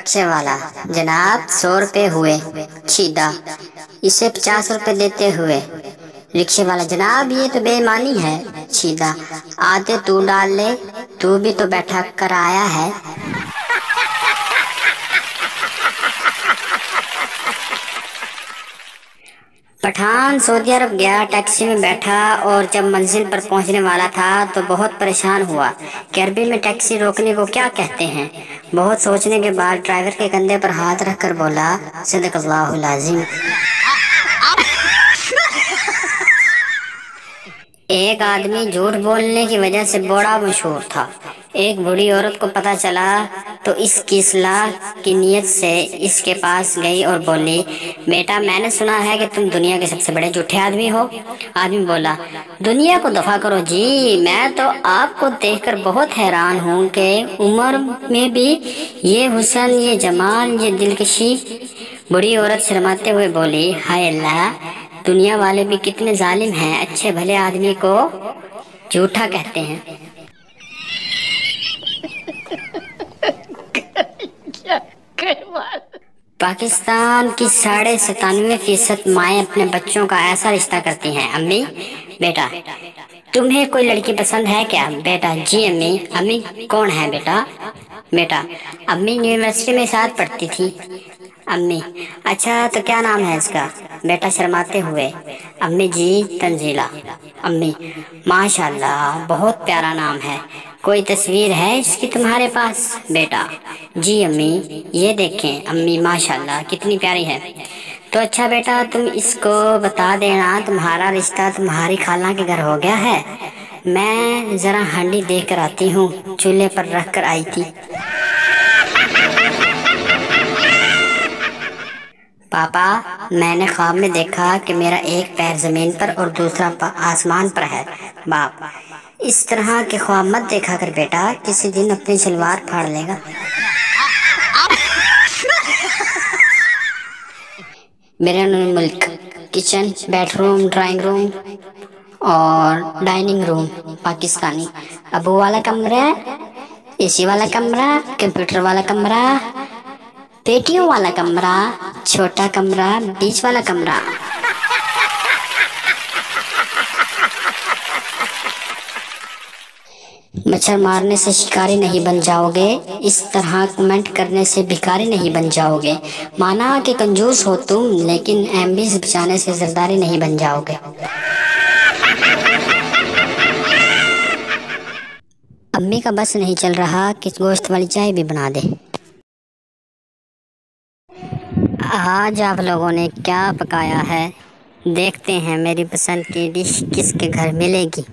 रिक्शे वाला, जनाब 100 रुपए हुए। छीदा, इसे 50 रुपए देते हुए। रिक्शे वाला, जनाब ये तो बेईमानी है। छीदा, आधे तू डाल ले, तू भी तो बैठा कर आया है। पठान सऊदी अरब गया, टैक्सी में बैठा और जब मंजिल पर पहुंचने वाला था तो बहुत परेशान हुआ कि अरबी में टैक्सी रोकने को क्या कहते हैं। बहुत सोचने के बाद ड्राइवर के कंधे पर हाथ रखकर बोला, सदकल्लाहुल अज़ीम। एक आदमी झूठ बोलने की वजह से बड़ा मशहूर था। एक बूढ़ी औरत को पता चला तो इसकी इस्लाह की नीयत से इसके पास गई और बोली, बेटा मैंने सुना है कि तुम दुनिया के सबसे बड़े झूठे आदमी हो। आदमी बोला, दुनिया को दफा करो जी, मैं तो आपको देखकर बहुत हैरान हूँ कि उम्र में भी ये हुस्न, ये जमाल, ये दिलकशी। बूढ़ी औरत शर्माते हुए बोली, हाय अल्लाह, दुनिया वाले भी कितने जालिम हैं, अच्छे भले आदमी को झूठा कहते हैं। पाकिस्तान की 97.5% माएँ अपने बच्चों का ऐसा रिश्ता करती हैं। अम्मी, बेटा तुम्हें कोई लड़की पसंद है क्या? बेटा, जी अम्मी। अम्मी, कौन है बेटा? बेटा, अम्मी यूनिवर्सिटी में साथ पढ़ती थी। अम्मी, अच्छा तो क्या नाम है इसका? बेटा शर्माते हुए, अम्मी जी तंजीला। अम्मी, माशाल्लाह बहुत प्यारा नाम है, कोई तस्वीर है इसकी तुम्हारे पास? बेटा, जी अम्मी ये देखें अम्मी, माशाल्लाह कितनी प्यारी है। तो अच्छा बेटा, तुम इसको बता देना तुम्हारा रिश्ता तुम्हारी खाला के घर हो गया है। मैं जरा हांडी देख कर आती हूँ, चूल्हे पर रख कर आई थी। पापा, मैंने ख्वाब में देखा कि मेरा एक पैर जमीन पर और दूसरा आसमान पर है। बाप, इस तरह के ख्वाब मत देखा कर बेटा, किसी दिन अपनी सलवार फाड़ लेगा। बैरूनुल मुल्क, किचन, बेडरूम, ड्राइंग रूम और डाइनिंग रूम पाकिस्तानी। अबू वाला कमरा, एसी वाला कमरा, कंप्यूटर वाला कमरा, पेटियों वाला कमरा, छोटा कमरा, बीच वाला कमरा। मच्छर मारने से शिकारी नहीं बन जाओगे, इस तरह कमेंट करने से भिखारी नहीं बन जाओगे। माना कि कंजूस हो तुम, लेकिन एमबी से बचाने से जरदारी नहीं बन जाओगे। अम्मी का बस नहीं चल रहा कि गोश्त वाली चाय भी बना दे। आज आप लोगों ने क्या पकाया है? देखते हैं मेरी पसंद की डिश किसके घर मिलेगी।